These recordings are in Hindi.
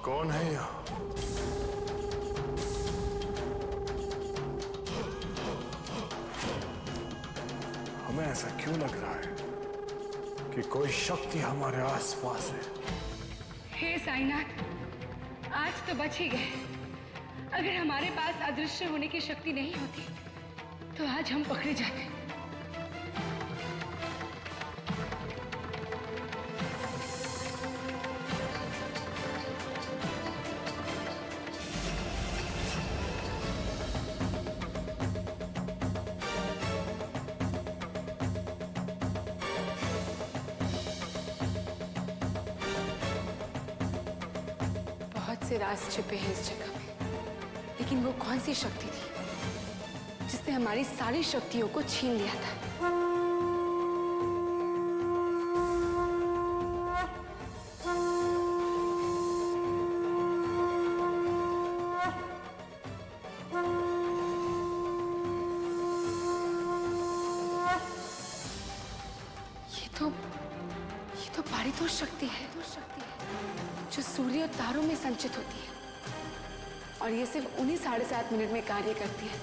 कौन है यहाँ? हमें ऐसा क्यों लग रहा है कि कोई शक्ति हमारे आसपास है? हे साईनाथ, आज तो बच ही गए। अगर हमारे पास अदृश्य होने की शक्ति नहीं होती तो आज हम पकड़े जाते। बहुत से राज छिपे हैं इस जगह में, लेकिन वो कौन सी शक्ति थी जिसने हमारी सारी शक्तियों को छीन लिया था? ये तो पारितोष शक्ति है जो सूर्य और तारों में संचित होती है, और ये सिर्फ उन्हीं 7.5 मिनट में कार्य करती है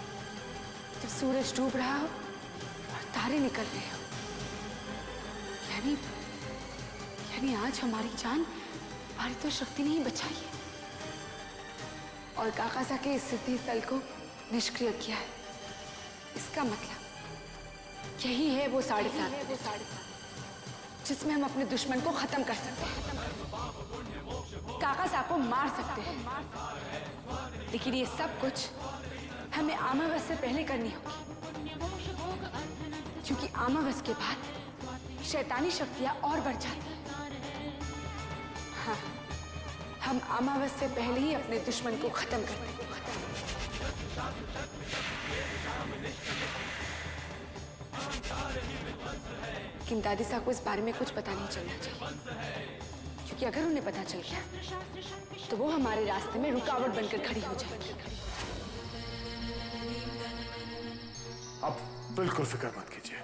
जब सूरज डूब रहा हो और तारे निकल रहे हो। यानी आज हमारी जान पारितोष शक्ति ने ही बचाई है और काकासा के इस सिद्धि स्थल को निष्क्रिय किया है। इसका मतलब यही है वो 7.5 जिसमें हम अपने दुश्मन को खत्म कर सकते हैं, काकासा को मार सकते हैं। लेकिन ये सब कुछ हमें अमावस से पहले करनी होगी, क्योंकि अमावस के बाद शैतानी शक्तियां और बढ़ जाती हैं। हाँ, हम अमावस से पहले ही अपने दुश्मन को खत्म कर देंगे। लेकिन दादी साहब को इस बारे में कुछ पता नहीं चलना चाहिए, क्योंकि अगर उन्हें पता चल गया तो वो हमारे रास्ते में रुकावट बनकर खड़ी हो जाएगी। अब बिल्कुल फिक्र मत कीजिए,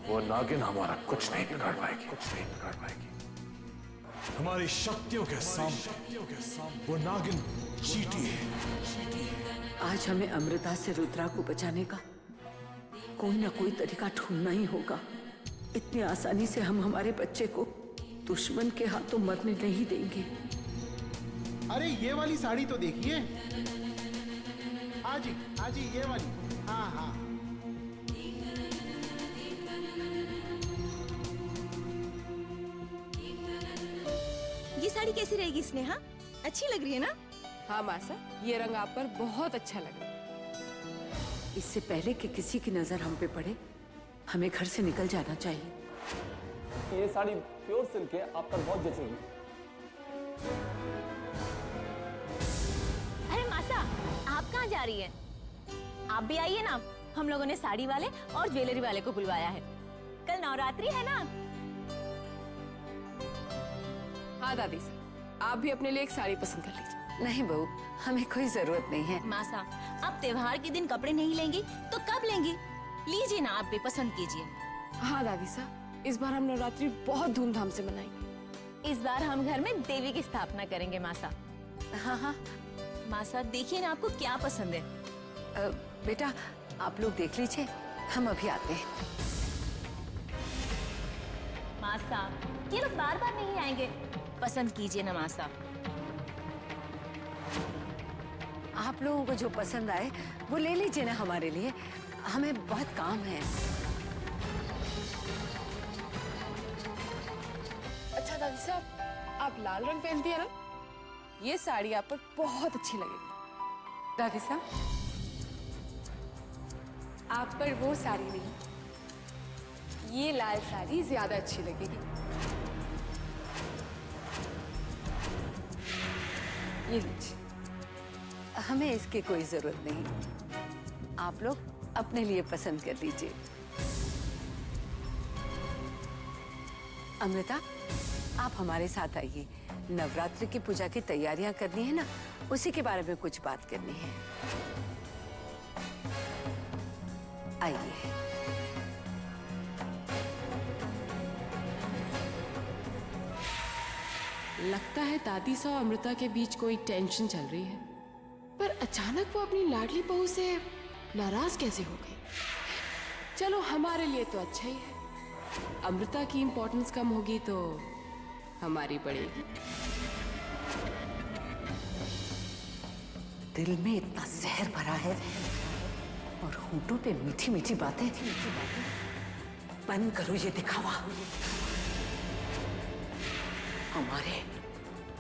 वो नागिन हमारा कुछ नहीं बिगाड़ पाएगी, हमारी शक्तियों के सामने वो नागिन चींटी है। आज हमें अमृता से रुद्रा को बचाने का कोई ना कोई तरीका ढूंढना ही होगा। इतनी आसानी से हम हमारे बच्चे को दुश्मन के हाथों मरने नहीं देंगे। अरे ये वाली साड़ी तो देखिए। हाँ जी ये वाली। हाँ। ये साड़ी कैसी रहेगी स्नेहा? अच्छी लग रही है ना? हाँ मासा, ये रंग आप पर बहुत अच्छा लग रहा है। इससे पहले कि किसी की नजर हम पे पड़े, हमें घर से निकल जाना चाहिए। ये साड़ी प्योर सिल्क है, आप पर बहुत जचेगी। अरे मासा, आप कहाँ जा रही हैं? आप भी आइए ना, हम लोगों ने साड़ी वाले और ज्वेलरी वाले को बुलवाया है। कल नवरात्रि है ना? हाँ दादी साहब, आप भी अपने लिए एक साड़ी पसंद कर लीजिए। नहीं बहू, हमें कोई जरूरत नहीं है। मासा, आप त्योहार के दिन कपड़े नहीं लेंगी तो कब लेंगी? लीजिए ना, आप भी पसंद कीजिए। हाँ दादी साहब, इस बार हम नवरात्रि बहुत धूमधाम से मनाएंगे। इस बार हम घर में देवी की स्थापना करेंगे मासा। हाँ। मासा, देखिए ना आपको क्या पसंद है। बेटा आप लोग देख लीजिए, हम अभी आते हैं। मासा, ये लोग बार बार नहीं आएंगे, पसंद कीजिए ना मासा। आप लोगों को जो पसंद आए वो ले लीजिए ना हमारे लिए, हमें बहुत काम है। अच्छा दादी साहब, आप लाल रंग पहनती है ना? ये साड़ी आप पर बहुत अच्छी लगेगी। दादी साहब, आप पर वो साड़ी नहीं, ये लाल साड़ी ज्यादा अच्छी लगेगी। ये लीजिए। हमें इसकी कोई जरूरत नहीं, आप लोग अपने लिए पसंद कर लीजिए। अमृता, आप हमारे साथ आइए। नवरात्रि की पूजा की तैयारियां करनी है ना, उसी के बारे में कुछ बात करनी है। आइए। लगता है दादी सा और अमृता के बीच कोई टेंशन चल रही है, पर अचानक वो अपनी लाडली बहू से नाराज कैसे हो गई? चलो हमारे लिए तो अच्छा ही है। अमृता की इम्पोर्टेंस कम होगी तो हमारी बढ़ेगी। दिल में इतना जहर भरा है और होंठों पे मीठी मीठी बातें। बंद करो ये दिखावा। हमारे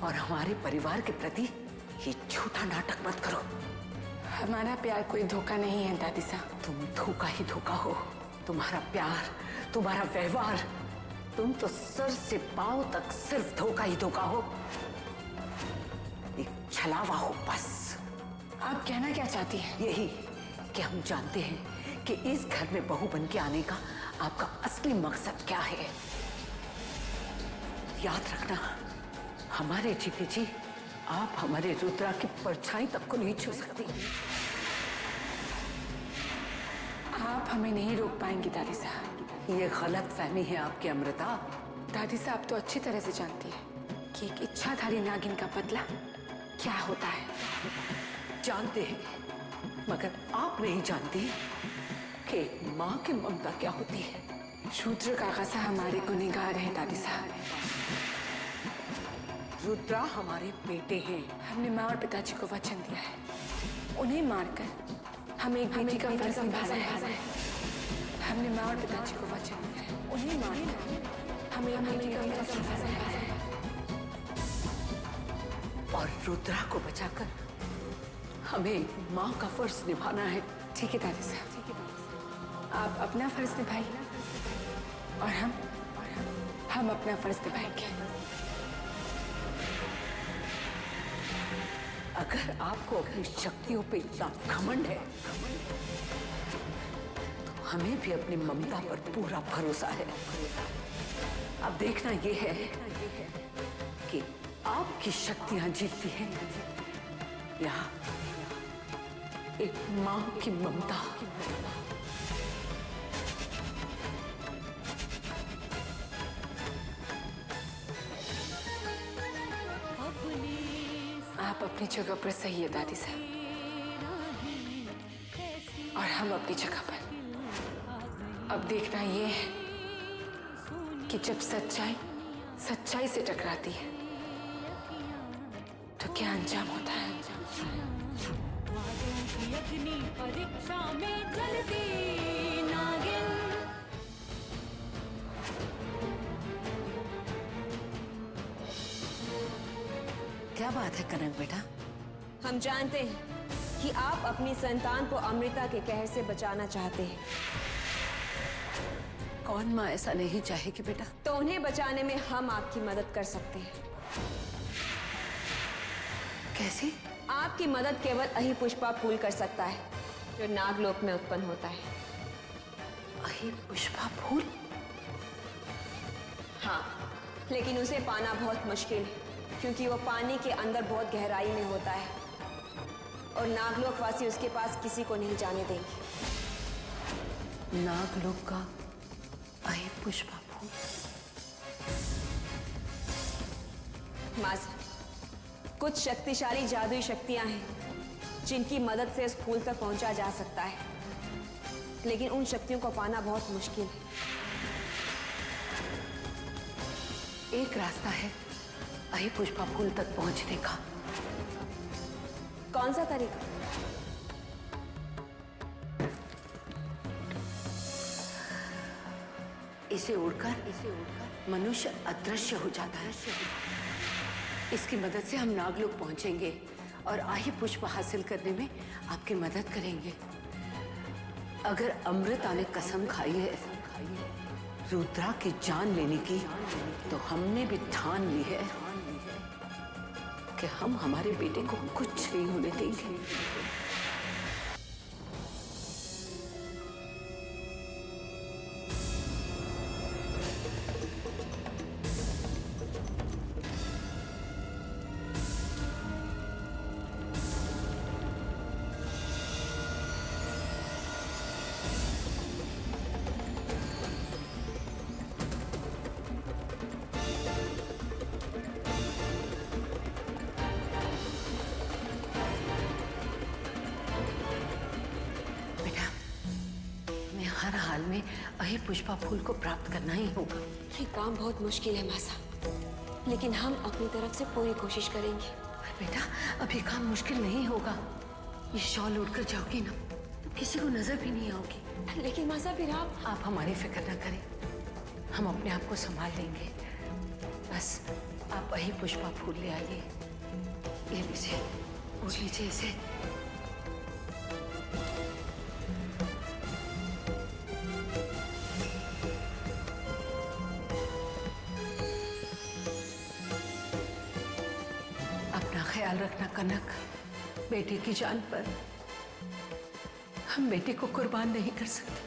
और हमारे परिवार के प्रति ये झूठा नाटक मत करो। हमारा प्यार कोई धोखा नहीं है दादी साहब। तुम धोखा ही धोखा हो। तुम्हारा प्यार, तुम्हारा व्यवहार, तुम तो सर से पांव तक सिर्फ धोखा ही धोखा हो। एक छलावा हो बस। आप कहना क्या चाहती हैं? यही कि हम जानते हैं कि इस घर में बहू बन के आने का आपका असली मकसद क्या है। याद रखना, हमारे जीते जी आप हमारे रुद्रा की परछाई तक को नहीं छू सकती। आप हमें नहीं रोक पाएंगी दादी साहब। ये गलत फहमी है आपकी अमृता। दादी साहब तो अच्छी तरह से जानती है कि एक इच्छाधारी नागिन का बदला क्या होता है। जानते हैं, मगर आप नहीं जानती कि एक माँ की ममता क्या होती है। शूद्र काका हमारे गुनहगार हैं दादी साहब। रुद्रा हमारे बेटे हैं। हमने माँ और पिताजी को वचन दिया है, उन्हें मारकर हमें एक बेटी का फर्ज निभाना है। हमने माँ और पिताजी को वचन दिया है, उन्हें मारकर हमें एक बेटी का फर्ज निभाना है। और रुद्रा को बचाकर हमें माँ का फर्ज निभाना है। ठीक है दादी साहब, आप अपना फर्ज निभाइए और हम अपना फर्ज निभाएंगे। अगर आपको अपनी शक्तियों पे इतना घमंड है तो हमें भी अपनी ममता पर पूरा भरोसा है। अब देखना यह है कि आपकी शक्तियां जीतती हैं या एक मां की ममता। आप अपनी जगह पर सही है दादी साहब, और हम अपनी जगह पर। अब देखना ये है कि जब सच्चाई से टकराती है तो क्या अंजाम होता है। परीक्षा में चलती नागिन। क्या बात है कनक बेटा? हम जानते हैं कि आप अपनी संतान को अमृता के कहर से बचाना चाहते हैं। कौन माँ ऐसा नहीं चाहेगी बेटा? तो उन्हें बचाने में हम आपकी मदद कर सकते हैं। कैसे? आपकी मदद केवल अहि पुष्पा फूल कर सकता है जो नागलोक में उत्पन्न होता है। अहि पुष्पा फूल? हाँ, लेकिन उसे पाना बहुत मुश्किल है क्योंकि वो पानी के अंदर बहुत गहराई में होता है और नागलोक वासी उसके पास किसी को नहीं जाने देंगे। नागलोक का अहि पुष्पा फूल? माज, कुछ शक्तिशाली जादुई शक्तियां हैं जिनकी मदद से इस फूल तक पहुंचा जा सकता है, लेकिन उन शक्तियों को पाना बहुत मुश्किल है। एक रास्ता है अहि पुष्पा फूल तक पहुंचने का। कौन सा तरीका? इसे उड़कर मनुष्य अदृश्य हो जाता है। इसकी मदद से हम नागलोक पहुंचेंगे और आही पुष्प हासिल करने में आपकी मदद करेंगे। अगर अमृता ने कसम खाई है रुद्रा की जान लेने की, तो हमने भी ठान ली है कि हम हमारे बेटे को कुछ नहीं होने देंगे। अही पुष्पा फूल को प्राप्त करना ही होगा। ये काम बहुत मुश्किल है मासा, लेकिन हम अपनी तरफ से पूरी कोशिश करेंगे। पर बेटा अब ये काम मुश्किल नहीं होगा। ये शॉल उड़कर जाओगी ना तो किसी को नजर भी नहीं आओगी। लेकिन मासा फिर आप हमारी फिक्र न करें, हम अपने आप को संभाल लेंगे। बस आप वही पुष्पा फूल ले आइए। ये लीजिए, उठ लीजिए इसे। अपना ख्याल रखना कनक। बेटे की जान पर हम बेटे को कुर्बान नहीं कर सकते।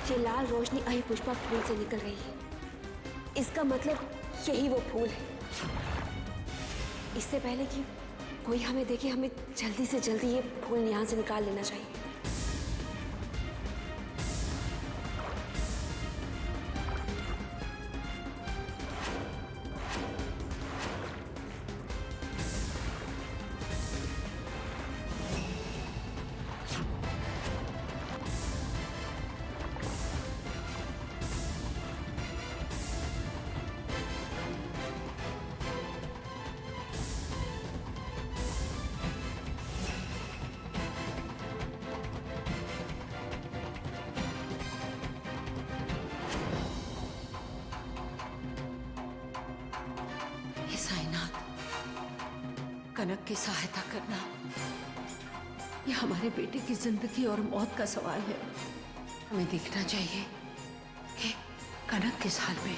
ये लाल रोशनी अही पुष्पा फूल से निकल रही है। इसका मतलब यही वो फूल है। इससे पहले कि कोई हमें देखे, हमें जल्दी से जल्दी ये फूल यहाँ से निकाल लेना चाहिए। हे साईनाथ, कनक की सहायता करना ये हमारे बेटे की जिंदगी और मौत का सवाल है। हमें देखना चाहिए कि कनक किस हाल में है।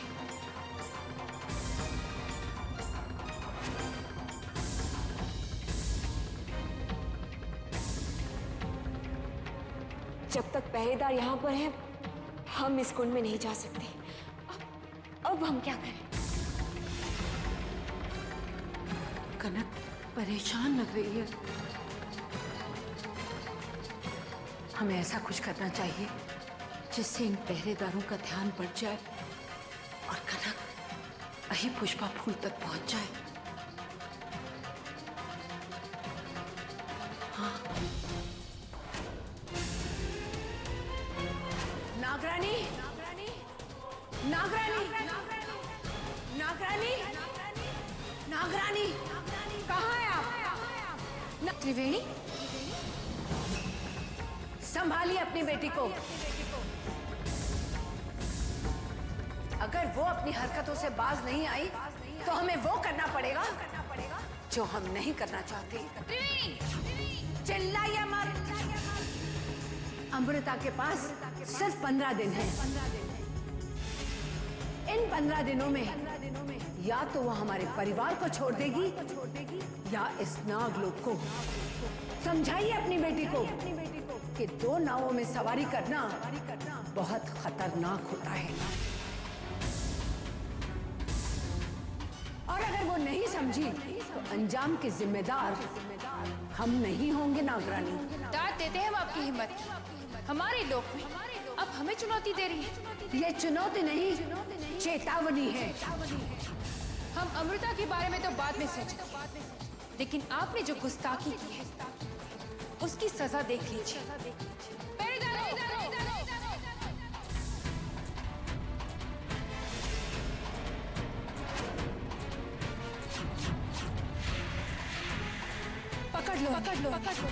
जब तक पहरेदार यहाँ पर है, हम इस कुंड में नहीं जा सकते। अब हम क्या करें? कनक परेशान लग रही है। हमें ऐसा कुछ करना चाहिए जिससे इन पहरेदारों का ध्यान बढ़ जाए और कनक अही पुष्पा फूल तक पहुंच जाए। हाँ। नागरानी, नागरानी, नागरानी, नागरानी, नागरानी, कहाँ है आप? त्रिवेणी, संभालिए अपनी बेटी को। अगर वो अपनी हरकतों से बाज नहीं आई तो हमें वो करना पड़ेगा जो हम नहीं करना चाहते। चिल्लाइए मत। अमृता के पास सिर्फ 15 दिन है। इन 15 दिनों में या तो वो हमारे परिवार को छोड़ देगी या इस नागलोक को। समझाइए अपनी बेटी को कि 2 नावों में सवारी करना बहुत खतरनाक होता है। और अगर वो नहीं समझी तो अंजाम के जिम्मेदार हम नहीं होंगे नागरानी। दाद देते हैं हम आपकी हिम्मत की। हमारे लोक में अब हमें चुनौती दे रही है। ये चुनौती नहीं, चेतावनी है। हम अमृता के बारे में तो बाद में सोचेंगे, लेकिन आपने जो गुस्ताखी की है उसकी सजा देख लीजिए। पकड़ लो, पकड़ लो, पकड़ लो।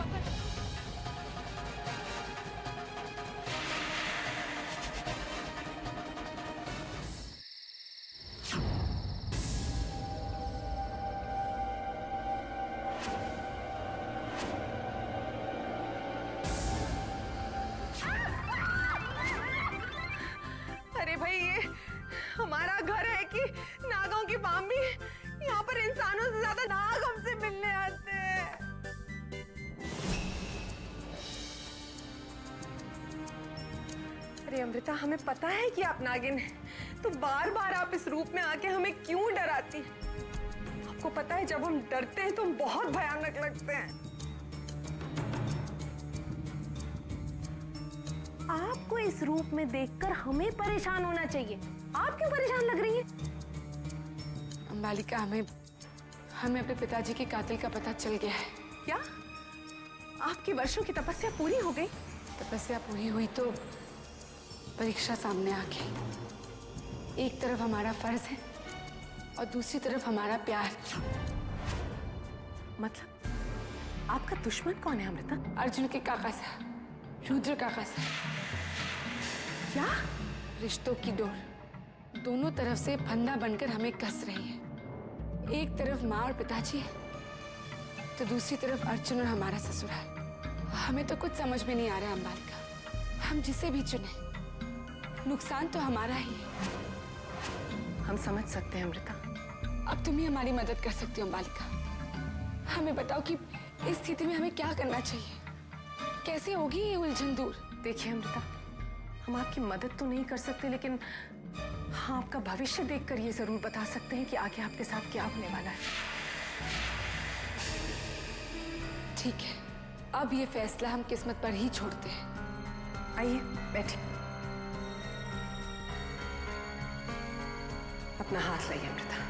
अरे भाई, ये हमारा घर है कि नागों की फार्म भी? यहाँ पर इंसानों से ज्यादा नाग हमसे मिलने आते हैं। अरे अमृता, हमें पता है कि आप नागिन हैं, तो बार बार आप इस रूप में आके हमें क्यों डराती? आपको पता है जब हम डरते हैं तो हम बहुत भयानक लगते हैं। आपको इस रूप में देखकर हमें परेशान होना चाहिए। आप क्यों परेशान लग रही हैं? अंबालिका, हमें अपने पिताजी के कातिल का पता चल गया है। क्या आपकी वर्षों की तपस्या पूरी हो गई? तपस्या पूरी हुई तो परीक्षा सामने आ गई। एक तरफ हमारा फर्ज है और दूसरी तरफ हमारा प्यार। मतलब आपका दुश्मन कौन है अमृता? अर्जुन के काका साहब, रुद्र काका साहब। क्या? रिश्तों की डोर दोनों तरफ से फंदा बनकर हमें कस रही है। एक तरफ माँ और पिताजी है तो दूसरी तरफ अर्जुन और हमारा ससुराल। हमें तो कुछ समझ में नहीं आ रहा अंबालिका। हम जिसे भी चुने नुकसान तो हमारा ही है। हम समझ सकते हैं अमृता। अब तुम ही हमारी मदद कर सकती हो अंबालिका। हमें बताओ कि इस स्थिति में हमें क्या करना चाहिए, कैसे होगी ये उलझन दूर। देखिए अमृता, हम आपकी मदद तो नहीं कर सकते, लेकिन हाँ आपका भविष्य देखकर ये जरूर बता सकते हैं कि आगे आपके साथ क्या होने वाला है। ठीक है, अब ये फैसला हम किस्मत पर ही छोड़ते हैं। आइए बैठिए। अपना हाथ लाइए अमृता।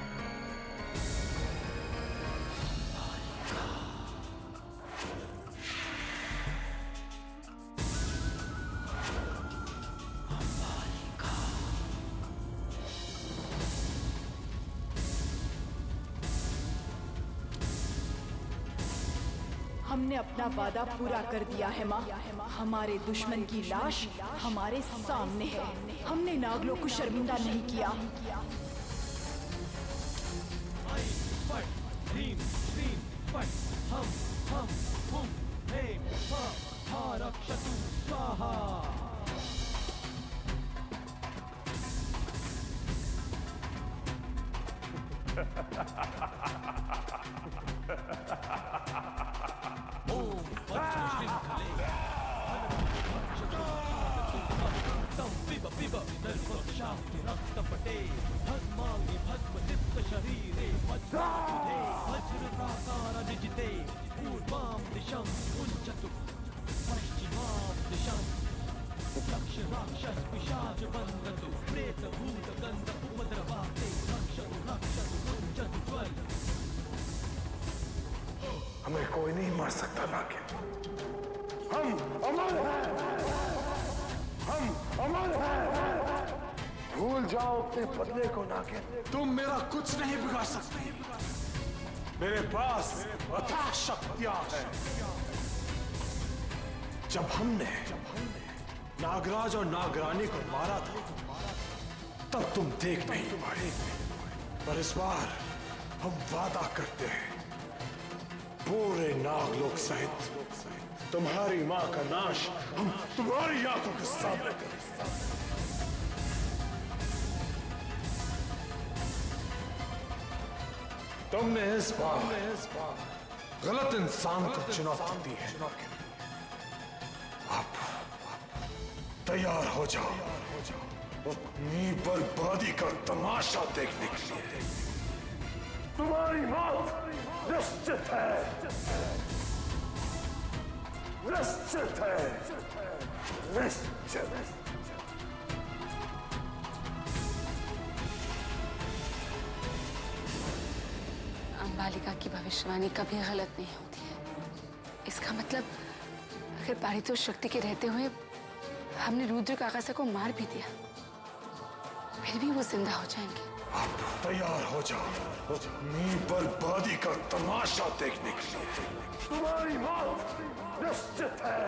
हमने अपना वादा पूरा कर दिया है माँ। हमारे दुश्मन की लाश हमारे सामने है। हमने नागलोक को शर्मिंदा नहीं किया। हमें कोई नहीं मार सकता नागिन। हम अमर हैं, हम अमर हैं। भूल जाओ अपने बदले को नागिन। तुम मेरा कुछ नहीं बिगाड़ सकती। मेरे पास अथाह शक्तियां हैं। जब हमने नागराज और नागरानी को मारा था तब तुम देख नहीं पाए, पर इस बार हम वादा करते हैं पूरे नागलोक सहित तुम्हारी मां का नाश हम तुम्हारी आंखों के सामने करेंगे। तुमने इस बार गलत इंसान को चुनौती दी है। अब तैयार हो जाओ अपनी बर्बादी का तमाशा देखने के लिए। तुम्हारी मौत निश्चित है, निश्चित है, निश्चित। अंबालिका की भविष्यवाणी कभी गलत नहीं होती है। इसका मतलब अगर पारितोष शक्ति के रहते हुए हमने रुद्र काका को मार भी दिया फिर भी वो जिंदा हो जाएंगे। आप तैयार हो जाओ अपनी बर्बादी का तमाशा देखने के लिए। तुम्हारी मौत निश्चित है,